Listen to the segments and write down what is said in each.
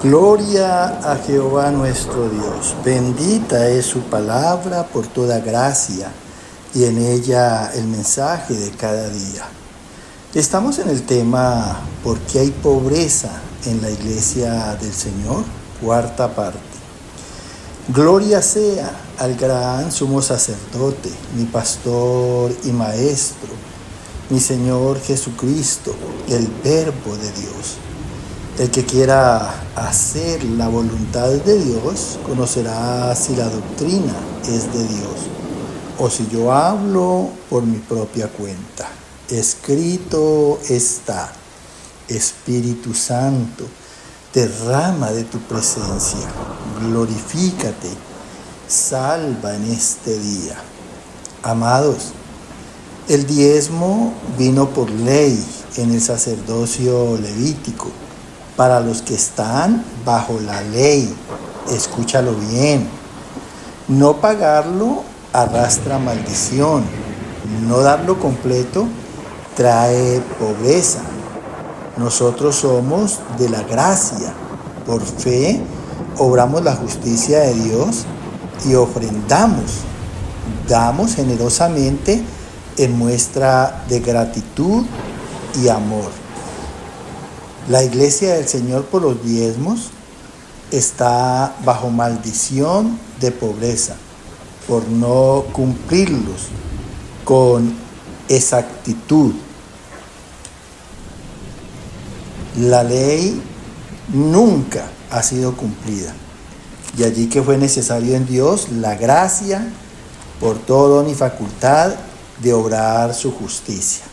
Gloria a Jehová nuestro Dios. Bendita es su palabra por toda gracia y en ella el mensaje de cada día. Estamos en el tema ¿por qué hay pobreza en la iglesia del Señor? Cuarta parte. Gloria sea al gran sumo sacerdote, mi pastor y maestro, mi Señor Jesucristo, el Verbo de Dios. El que quiera hacer la voluntad de Dios conocerá si la doctrina es de Dios o si yo hablo por mi propia cuenta. Escrito está: Espíritu Santo, derrama de tu presencia, glorifícate, salva en este día. Amados, el diezmo vino por ley en el sacerdocio levítico para los que están bajo la ley. Escúchalo bien. No pagarlo arrastra maldición. No darlo completo trae pobreza. Nosotros somos de la gracia. Por fe obramos la justicia de Dios y ofrendamos. Damos generosamente en muestra de gratitud y amor. La iglesia del Señor por los diezmos está bajo maldición de pobreza por no cumplirlos con exactitud. La ley nunca ha sido cumplida. Y allí que fue necesario en Dios la gracia por todo don y facultad de obrar su justicia.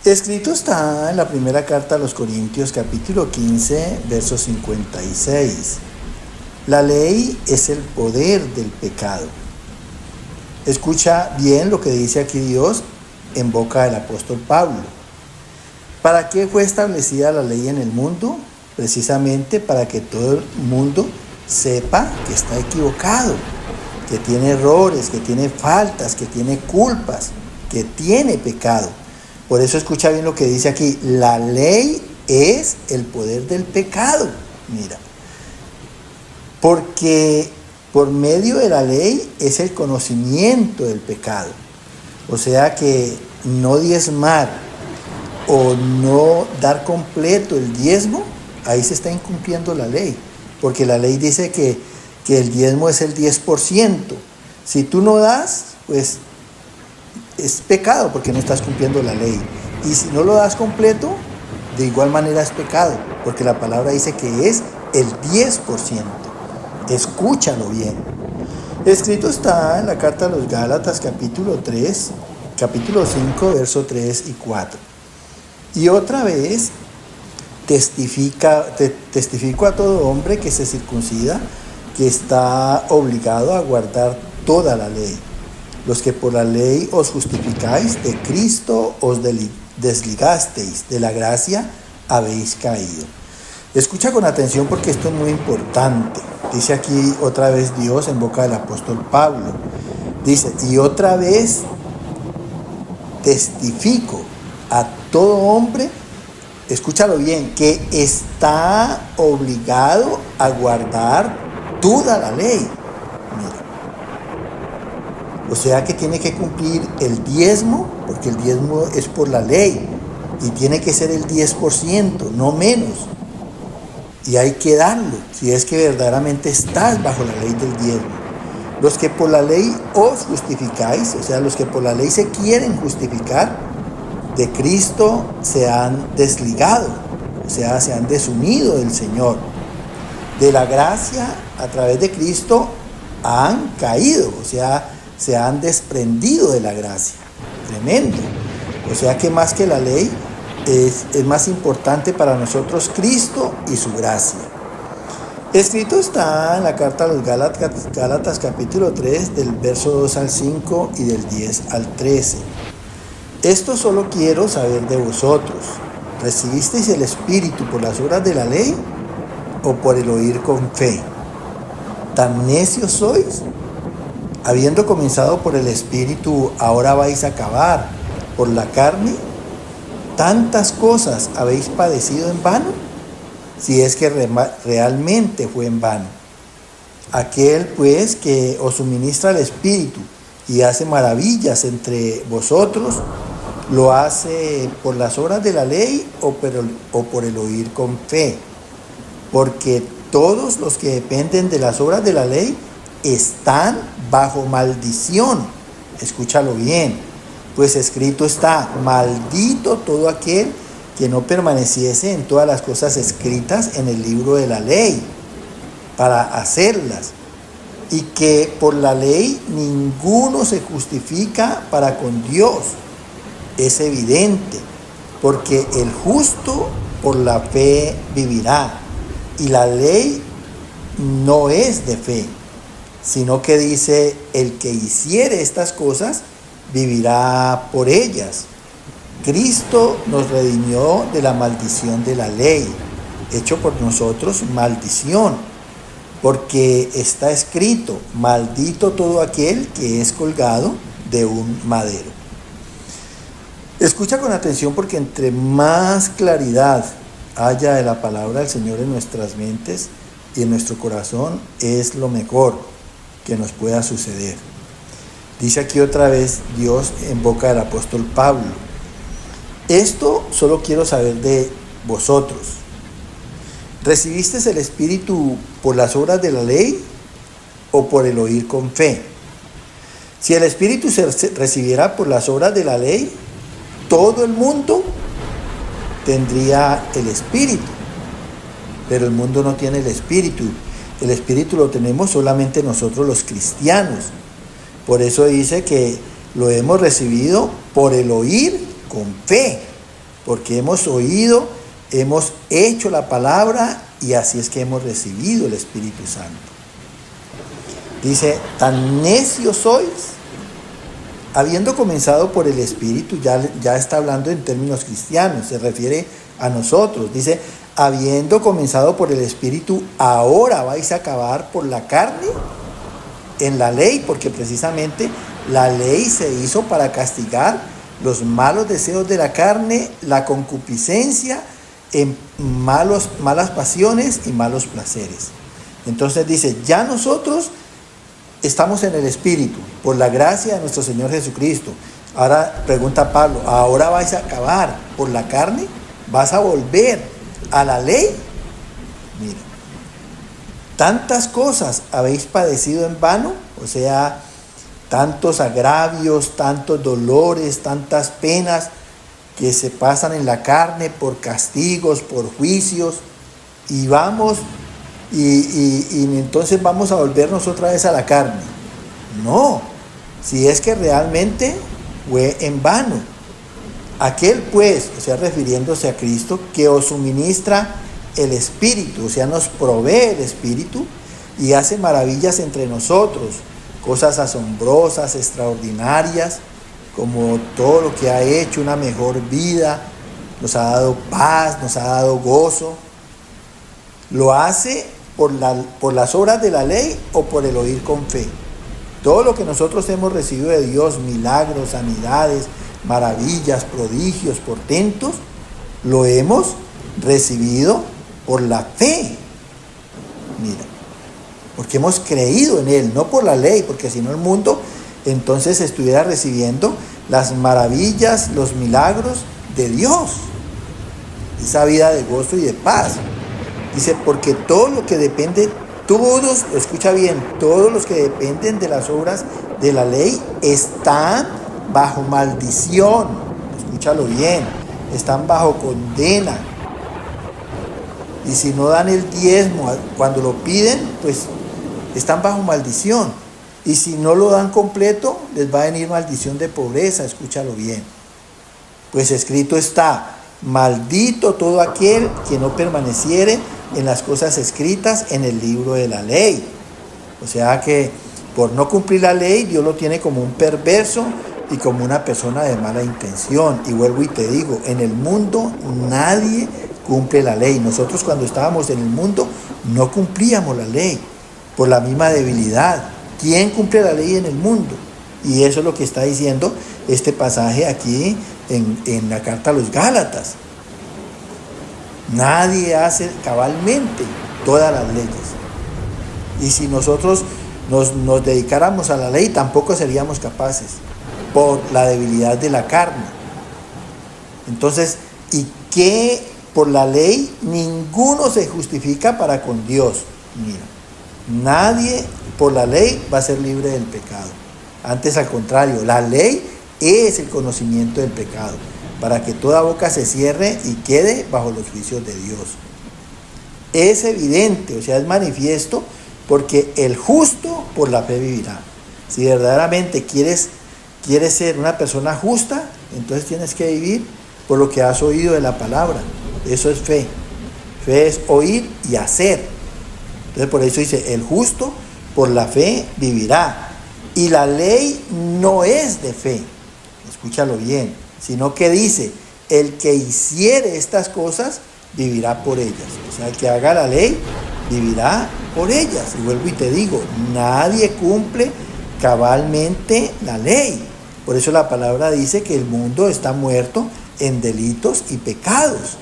Escrito está en la primera carta a los Corintios, capítulo 15, verso 56. La ley es el poder del pecado. Escucha bien lo que dice aquí Dios en boca del apóstol Pablo. ¿Para qué fue establecida la ley en el mundo? Precisamente para que todo el mundo sepa que está equivocado, que tiene errores, que tiene faltas, que tiene culpas, que tiene pecado. Por eso escucha bien lo que dice aquí. La ley es el poder del pecado. Mira. Porque por medio de la ley es el conocimiento del pecado. O sea que no diezmar o no dar completo el diezmo, ahí se está incumpliendo la ley. Porque la ley dice que el diezmo es el 10%. Si tú no das, pues es pecado porque no estás cumpliendo la ley. Y si no lo das completo, de igual manera es pecado, porque la palabra dice que es el 10%. Escúchalo bien. Escrito está en la carta a los Gálatas, capítulo 5, verso 3 y 4. Y otra vez testifico a todo hombre que se circuncida que está obligado a guardar toda la ley. Los que por la ley os justificáis, de Cristo os desligasteis, de la gracia habéis caído. Escucha con atención porque esto es muy importante. Dice aquí otra vez Dios en boca del apóstol Pablo. Dice, y otra vez testifico a todo hombre, escúchalo bien, que está obligado a guardar toda la ley. O sea que tiene que cumplir el diezmo, porque el diezmo es por la ley, y tiene que ser el 10%, no menos. Y hay que darlo, si es que verdaderamente estás bajo la ley del diezmo. Los que por la ley os justificáis, o sea, los que por la ley se quieren justificar, de Cristo se han desligado, o sea, se han desunido del Señor. De la gracia, a través de Cristo, han caído, o sea, se han desprendido de la gracia. Tremendo. O sea que más que la ley es más importante para nosotros Cristo y su gracia. Escrito está en la carta a los Gálatas capítulo 3 del verso 2 al 5 y del 10 al 13. Esto solo quiero saber de vosotros. ¿Recibisteis el Espíritu por las obras de la ley o por el oír con fe? ¿Tan necios sois? Habiendo comenzado por el Espíritu, ahora vais a acabar por la carne. ¿Tantas cosas habéis padecido en vano? si es que realmente fue en vano. Aquel pues que os suministra el Espíritu y hace maravillas entre vosotros, ¿lo hace por las obras de la ley o por el oír con fe? Porque todos los que dependen de las obras de la ley están bajo maldición. Escúchalo bien, pues escrito está: maldito todo aquel que no permaneciese en todas las cosas escritas en el libro de la ley para hacerlas, y que por la ley ninguno se justifica para con Dios. Es evidente, porque el justo por la fe vivirá, y la ley no es de fe, sino que dice: el que hiciere estas cosas vivirá por ellas. Cristo nos redimió de la maldición de la ley, hecho por nosotros maldición, porque está escrito: maldito todo aquel que es colgado de un madero. Escucha con atención, porque entre más claridad haya de la palabra del Señor en nuestras mentes y en nuestro corazón, es lo mejor que nos pueda suceder. Dice aquí otra vez Dios en boca del apóstol Pablo: esto solo quiero saber de vosotros. ¿Recibiste el Espíritu por las obras de la ley o por el oír con fe? Si el Espíritu se recibiera por las obras de la ley, todo el mundo tendría el Espíritu, pero el mundo no tiene el Espíritu. El Espíritu lo tenemos solamente nosotros los cristianos. Por eso dice que lo hemos recibido por el oír con fe, porque hemos oído, hemos hecho la palabra, y así es que hemos recibido el Espíritu Santo. Dice: tan necios sois, habiendo comenzado por el Espíritu. Ya está hablando en términos cristianos, se refiere a nosotros. Dice: habiendo comenzado por el Espíritu, ahora vais a acabar por la carne en la ley, porque precisamente la ley se hizo para castigar los malos deseos de la carne, la concupiscencia, en malas pasiones y malos placeres. Entonces dice: ya nosotros estamos en el Espíritu por la gracia de nuestro Señor Jesucristo. Ahora pregunta Pablo: ¿ahora vais a acabar por la carne? ¿Vas a volver a la ley? Mira, tantas cosas habéis padecido en vano, o sea, tantos agravios, tantos dolores, tantas penas que se pasan en la carne por castigos, por juicios, y entonces vamos a volvernos otra vez a la carne. No, si es que realmente fue en vano. Aquel pues, o sea, refiriéndose a Cristo, que os suministra el Espíritu, o sea, nos provee el Espíritu y hace maravillas entre nosotros, cosas asombrosas, extraordinarias, como todo lo que ha hecho, una mejor vida, nos ha dado paz, nos ha dado gozo. ¿Lo hace por las obras de la ley o por el oír con fe? Todo lo que nosotros hemos recibido de Dios, milagros, sanidades, maravillas, prodigios, portentos, lo hemos recibido por la fe. Mira, porque hemos creído en Él, no por la ley, porque si no el mundo entonces estuviera recibiendo las maravillas, los milagros de Dios, esa vida de gozo y de paz. Dice: porque todo lo que depende, todos, escucha bien, todos los que dependen de las obras de la ley están bajo maldición. Escúchalo bien, están bajo condena. Y si no dan el diezmo cuando lo piden, pues están bajo maldición. Y si no lo dan completo, les va a venir maldición de pobreza. Escúchalo bien. Pues escrito está: maldito todo aquel que no permaneciere en las cosas escritas en el libro de la ley. O sea que por no cumplir la ley, Dios lo tiene como un perverso y como una persona de mala intención. Y vuelvo y te digo, en el mundo nadie cumple la ley. Nosotros cuando estábamos en el mundo no cumplíamos la ley por la misma debilidad. ¿Quién cumple la ley en el mundo? Y eso es lo que está diciendo este pasaje aquí en la carta a los Gálatas. Nadie hace cabalmente todas las leyes. Y si nosotros nos dedicáramos a la ley, tampoco seríamos capaces por la debilidad de la carne. Entonces, ¿y qué? Por la ley ninguno se justifica para con Dios. Mira, nadie por la ley va a ser libre del pecado. Antes, al contrario, la ley es el conocimiento del pecado, para que toda boca se cierre y quede bajo los juicios de Dios. Es evidente, o sea, es manifiesto, porque el justo por la fe vivirá. Si verdaderamente quieres ser una persona justa, entonces tienes que vivir por lo que has oído de la palabra. Eso es fe. Fe es oír y hacer. Entonces por eso dice, el justo por la fe vivirá. Y la ley no es de fe, escúchalo bien, sino que dice, el que hiciere estas cosas vivirá por ellas. O sea, el que haga la ley vivirá por ellas. Y vuelvo y te digo, nadie cumple cabalmente la ley. Por eso la palabra dice que el mundo está muerto en delitos y pecados.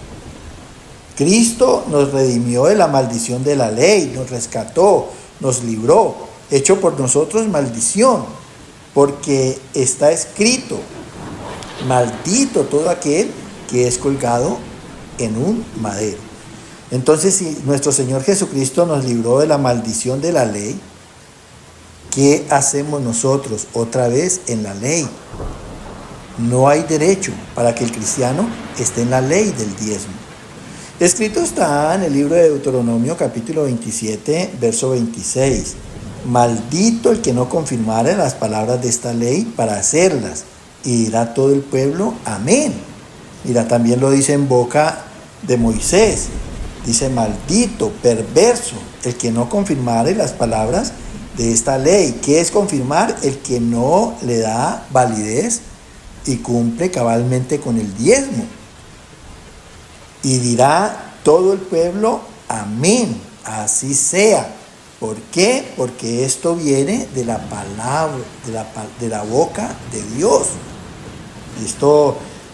Cristo nos redimió de la maldición de la ley, nos rescató, nos libró, hecho por nosotros maldición, porque está escrito, maldito todo aquel que es colgado en un madero. Entonces, si nuestro Señor Jesucristo nos libró de la maldición de la ley, ¿qué hacemos nosotros otra vez en la ley? No hay derecho para que el cristiano esté en la ley del diezmo. Escrito está en el libro de Deuteronomio capítulo 27, verso 26. Maldito el que no confirmare las palabras de esta ley para hacerlas. Y dirá todo el pueblo, amén. Mira, también lo dice en boca de Moisés. Dice, maldito, perverso, el que no confirmare las palabras de esta ley. ¿Qué es confirmar? El que no le da validez y cumple cabalmente con el diezmo. Y dirá todo el pueblo, amén, así sea. ¿Por qué? Porque esto viene de la palabra, de la boca de Dios.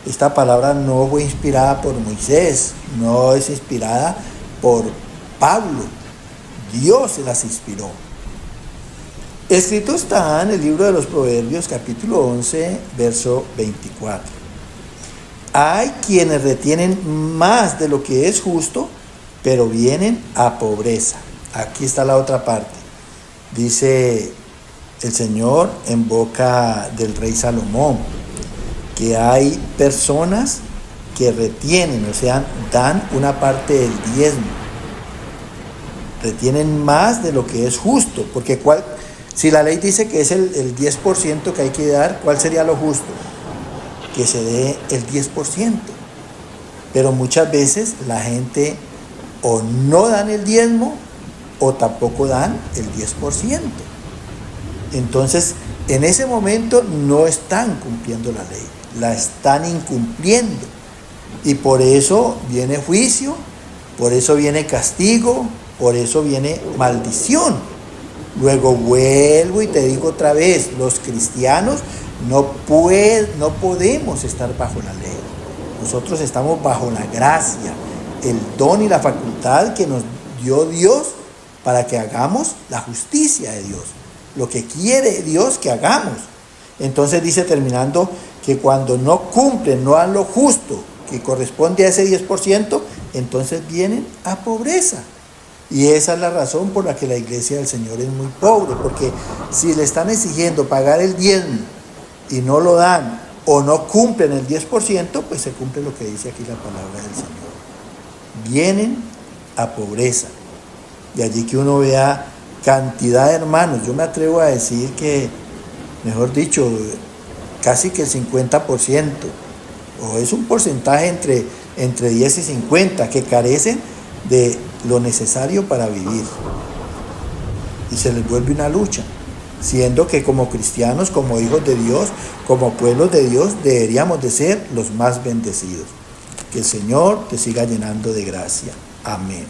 Esta palabra no fue inspirada por Moisés, no es inspirada por Pablo. Dios se las inspiró. Escrito está en el libro de los Proverbios, capítulo 11, verso 24. Hay quienes retienen más de lo que es justo, pero vienen a pobreza. Aquí está la otra parte. Dice el Señor en boca del rey Salomón, que hay personas que retienen, o sea, dan una parte del diezmo. Retienen más de lo que es justo, porque si la ley dice que es el 10% que hay que dar, ¿cuál sería lo justo? Que se dé el 10%. Pero muchas veces la gente o no dan el diezmo o tampoco dan el 10%. Entonces, en ese momento no están cumpliendo la ley, la están incumpliendo. Y por eso viene juicio, por eso viene castigo, por eso viene maldición. Luego vuelvo y te digo otra vez, los cristianos no podemos estar bajo la ley. Nosotros estamos bajo la gracia, el don y la facultad que nos dio Dios para que hagamos la justicia de Dios, lo que quiere Dios que hagamos. Entonces dice, terminando, que cuando no cumplen, no dan lo justo que corresponde a ese 10%, entonces vienen a pobreza. Y esa es la razón por la que la iglesia del Señor es muy pobre, porque si le están exigiendo pagar el diezmo y no lo dan o no cumplen el 10%, pues se cumple lo que dice aquí la palabra del Señor. Vienen a pobreza. De allí que uno vea cantidad de hermanos. Yo me atrevo a decir que, mejor dicho, casi que el 50%, o es un porcentaje entre 10 y 50, que carecen de lo necesario para vivir. Y se les vuelve una lucha, siendo que como cristianos, como hijos de Dios, como pueblos de Dios, deberíamos de ser los más bendecidos. Que el Señor te siga llenando de gracia. Amén.